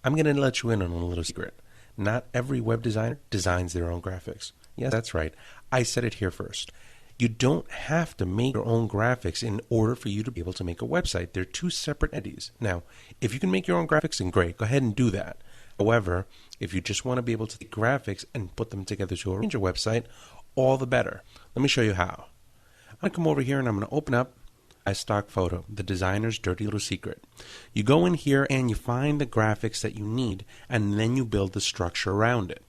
I'm going to let you in on a little secret. Not every web designer designs their own graphics. Yes, that's right. I said it here first. You don't have to make your own graphics in order for you to be able to make a website. They're two separate entities. Now, if you can make your own graphics, then great. Go ahead and do that. However, if you just want to be able to take graphics and put them together to arrange your website, all the better. Let me show you how. I'm going to come over here and I'm going to open up iStock Photo, the designer's dirty little secret. You go in here and you find the graphics that you need, and then you build the structure around it.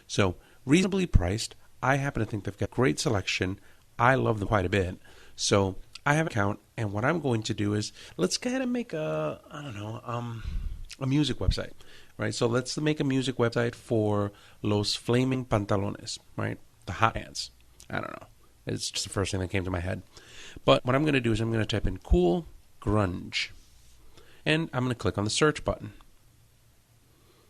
So, reasonably priced. I happen to think they've got great selection. I love them quite a bit. So, I have an account, and what I'm going to do is, let's go ahead and make a music website, right? So, let's make a music website for Los Flaming Pantalones, right? The hot pants. I don't know. It's just the first thing that came to my head. But what I'm going to do is I'm going to type in cool grunge. And I'm going to click on the search button.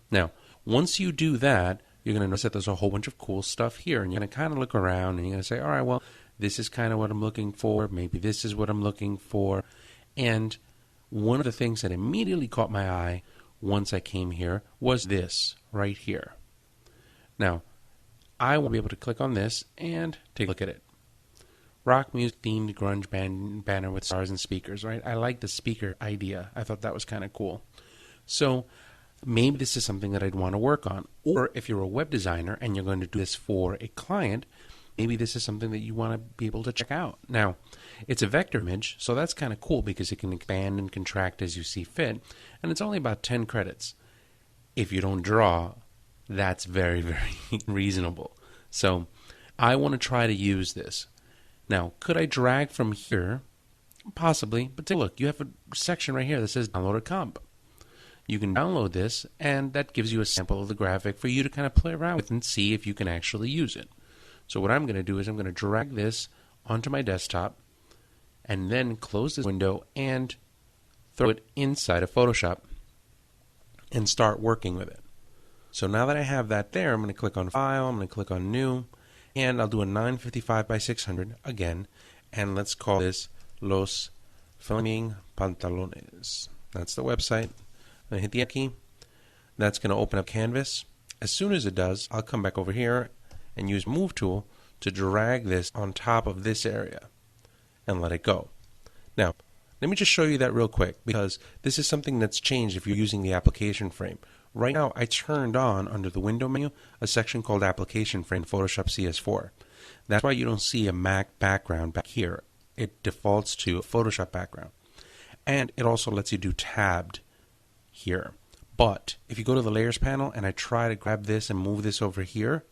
Now, once you do that, you're going to notice that there's a whole bunch of cool stuff here. And you're going to kind of look around and you're going to say, all right, well, this is kind of what I'm looking for. Maybe this is what I'm looking for. And one of the things that immediately caught my eye once I came here was this right here. Now, I will be able to click on this and take a look at it. Rock music themed grunge banner with stars and speakers, right? I like the speaker idea. I thought that was kind of cool. So maybe this is something that I'd want to work on. Or if you're a web designer and you're going to do this for a client, maybe this is something that you want to be able to check out. Now, it's a vector image, so that's kind of cool because it can expand and contract as you see fit. And it's only about 10 credits. If you don't draw, that's very, very reasonable. So I want to try to use this. Now, could I drag from here? Possibly, but take a look. You have a section right here that says download a comp. You can download this, and that gives you a sample of the graphic for you to kind of play around with and see if you can actually use it. So what I'm going to do is I'm going to drag this onto my desktop and then close this window and throw it inside of Photoshop and start working with it. So now that I have that there, I'm going to click on File, I'm going to click on New, and I'll do a 955 by 600 again, and let's call this Los Flaming Pantalones. That's the website. I'm going to hit the key. That's going to open up Canvas. As soon as it does, I'll come back over here and use Move tool to drag this on top of this area and let it go. Now, let me just show you that real quick because this is something that's changed if you're using the application frame. Right now, I turned on, under the window menu, a section called Application Frame Photoshop CS4. That's why you don't see a Mac background back here. It defaults to a Photoshop background. And it also lets you do tabbed here. But if you go to the Layers panel and I try to grab this and move this over here,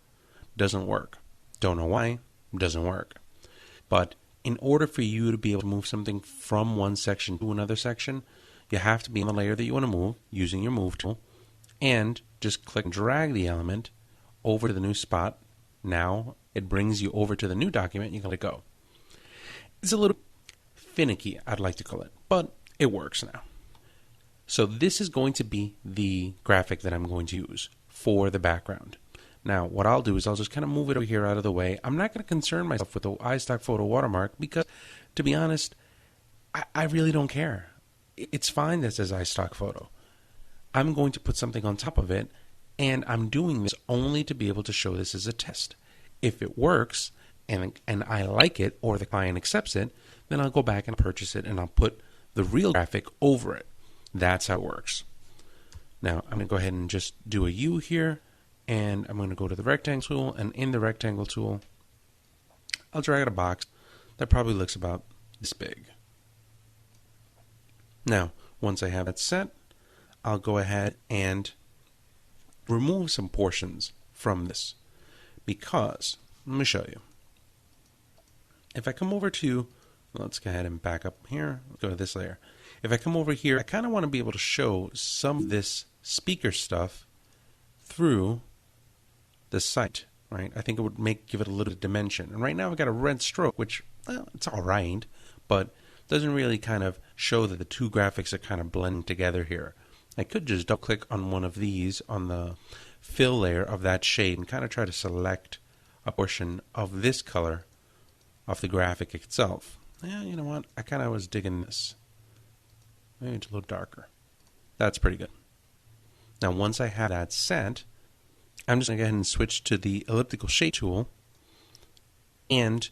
doesn't work. Don't know why, doesn't work. But in order for you to be able to move something from one section to another section, you have to be in the layer that you want to move using your Move tool. And just click and drag the element over to the new spot. Now it brings you over to the new document. You can let it go. It's a little finicky, I'd like to call it, but it works now. So this is going to be the graphic that I'm going to use for the background. Now what I'll do is I'll just kind of move it over here out of the way. I'm not going to concern myself with the iStock Photo watermark because, to be honest, I really don't care. It's fine that it says iStock Photo. I'm going to put something on top of it, and I'm doing this only to be able to show this as a test. If it works, and I like it, or the client accepts it, then I'll go back and purchase it, and I'll put the real graphic over it. That's how it works. Now, I'm going to go ahead and just do a U here, and I'm going to go to the rectangle tool, and in the rectangle tool, I'll drag out a box that probably looks about this big. Now, once I have it set, I'll go ahead and remove some portions from this because, let me show you. If I come over to, let's go ahead and back up here, go to this layer. If I come over here, I kind of want to be able to show some of this speaker stuff through the site, right? I think it would give it a little dimension. And right now I've got a red stroke, which, well, it's all right, but doesn't really kind of show that the two graphics are kind of blending together here. I could just double click on one of these on the fill layer of that shade and kind of try to select a portion of this color off the graphic itself. Yeah, you know what? I kind of was digging this. Maybe it's a little darker. That's pretty good. Now, once I have that set, I'm just going to go ahead and switch to the elliptical shape tool. And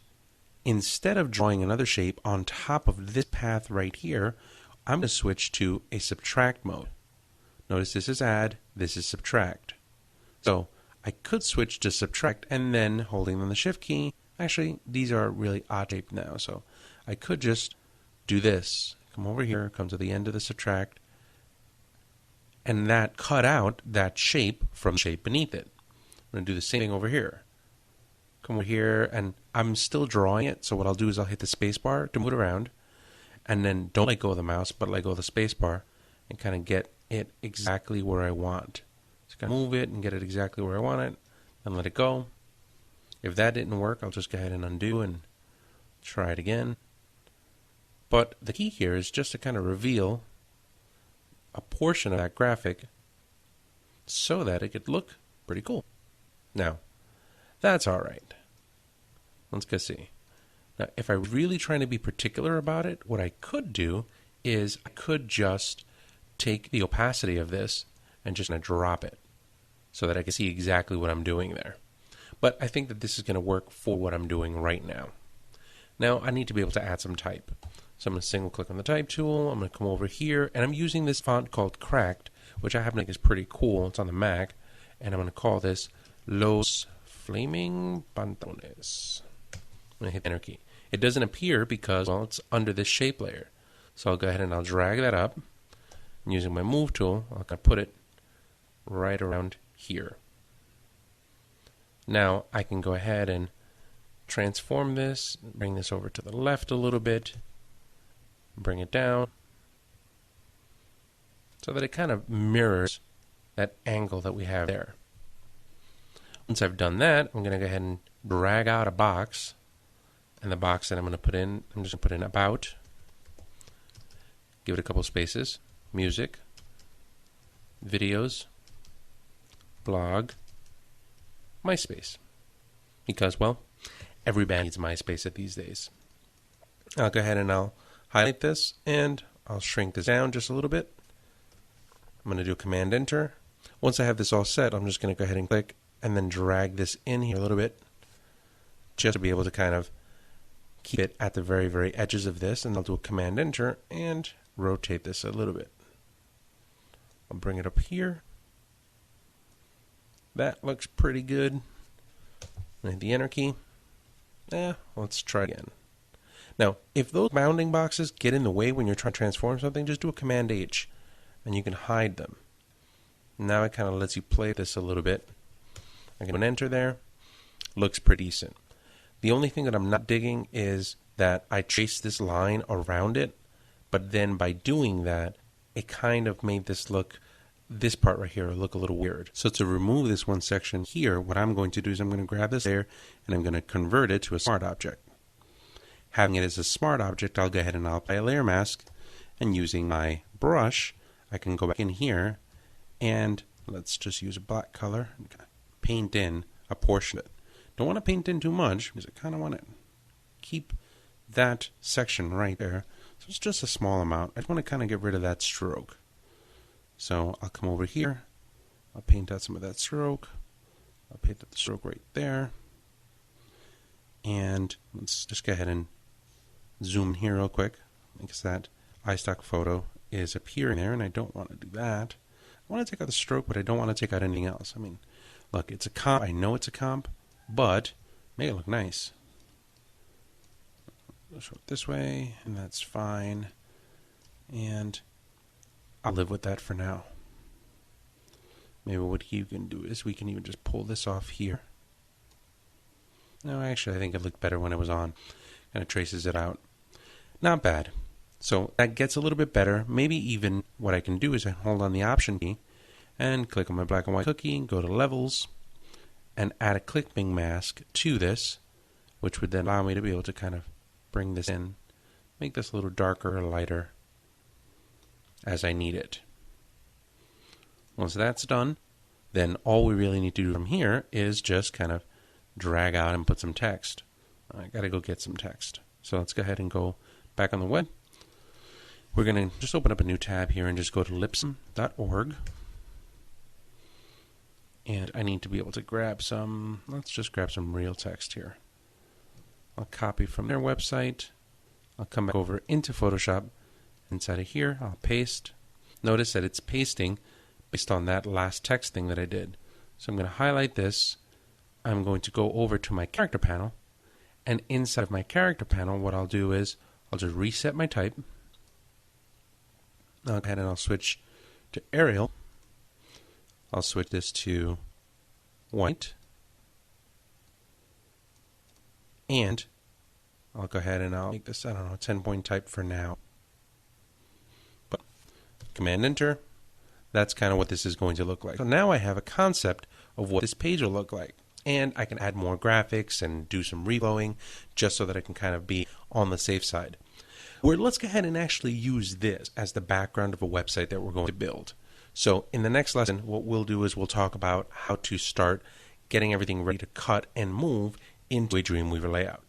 instead of drawing another shape on top of this path right here, I'm going to switch to a subtract mode. Notice this is add, this is subtract. So I could switch to subtract and then holding on the shift key. Actually, these are really odd shaped now, so I could just do this. Come over here, come to the end of the subtract, and that cut out that shape from the shape beneath it. I'm going to do the same thing over here. Come over here, and I'm still drawing it, so what I'll do is I'll hit the space bar to move it around, and then don't let go of the mouse, but let go of the space bar, and kind of get it exactly where I want. So kind of move it and get it exactly where I want it, and let it go. If that didn't work, I'll just go ahead and undo and try it again. But the key here is just to kind of reveal a portion of that graphic so that it could look pretty cool. Now, that's all right. Let's go see. Now, if I'm really trying to be particular about it, what I could do is I could just take the opacity of this and just drop it so that I can see exactly what I'm doing there. But I think that this is going to work for what I'm doing right now. Now, I need to be able to add some type. So I'm going to single click on the type tool. I'm going to come over here, and I'm using this font called Cracked, which I happen to think is pretty cool. It's on the Mac, and I'm going to call this Los Flaming Pantalones. I'm going to hit the Enter key. It doesn't appear because, well, it's under this shape layer. So I'll go ahead and I'll drag that up. And using my Move tool, I'll kind of put it right around here. Now I can go ahead and transform this, bring this over to the left a little bit, bring it down, so that it kind of mirrors that angle that we have there. Once I've done that, I'm going to go ahead and drag out a box, and the box that I'm going to put in, I'm just going to put in About, give it a couple spaces, Music, Videos, Blog, MySpace. Because, well, every band needs MySpace these days. I'll go ahead and I'll highlight this, and I'll shrink this down just a little bit. I'm going to do Command Enter. Once I have this all set, I'm just going to go ahead and click and then drag this in here a little bit just to be able to kind of keep it at the very, very edges of this. And I'll do a Command Enter and rotate this a little bit. I'll bring it up here. That looks pretty good. Hit the Enter key. Let's try again. Now, if those bounding boxes get in the way when you're trying to transform something, just do a Command H, and you can hide them. Now it kind of lets you play this a little bit. I can enter there. Looks pretty decent. The only thing that I'm not digging is that I traced this line around it, but then by doing that, it kind of made this look, this part right here, look a little weird. So to remove this one section here, what I'm going to do is I'm going to grab this there, and I'm going to convert it to a smart object. Having it as a smart object, I'll go ahead and I'll apply a layer mask, and using my brush, I can go back in here, and let's just use a black color and paint in a portion of it. Don't want to paint in too much, because I kind of want to keep that section right there. So it's just a small amount. I just want to kind of get rid of that stroke. So I'll come over here, I'll paint out some of that stroke, I'll paint out the stroke right there, and let's just go ahead and zoom in here real quick, because that iStock photo is appearing there, and I don't want to do that. I want to take out the stroke, but I don't want to take out anything else. I mean, look, it's a comp, I know it's a comp, but make it look nice. I'll show it this way, and that's fine, and I'll live with that for now. Maybe what you can do is we can even just pull this off here. No, actually, I think it looked better when it was on. Kind of traces it out. Not bad. So that gets a little bit better. Maybe even what I can do is I hold on the Option key and click on my black and white cookie, go to Levels, and add a clipping mask to this, which would then allow me to be able to kind of bring this in, make this a little darker or lighter as I need it. Once that's done, then all we really need to do from here is just kind of drag out and put some text. I gotta go get some text. So let's go ahead and go back on the web. We're going to just open up a new tab here and just go to lipsum.org. And I need to be able to grab some, let's just grab some real text here. I'll copy from their website. I'll come back over into Photoshop. Inside of here, I'll paste. Notice that it's pasting based on that last text thing that I did. So I'm going to highlight this. I'm going to go over to my character panel. And inside of my character panel, what I'll do is I'll just reset my type. I'll go ahead and I'll switch to Arial. I'll switch this to white. And I'll go ahead and I'll make this, 10-point type for now. But Command Enter. That's kind of what this is going to look like. So now I have a concept of what this page will look like. And I can add more graphics and do some reflowing just so that I can kind of be on the safe side. Let's go ahead and actually use this as the background of a website that we're going to build. So in the next lesson, what we'll do is we'll talk about how to start getting everything ready to cut and move into a Dreamweaver layout.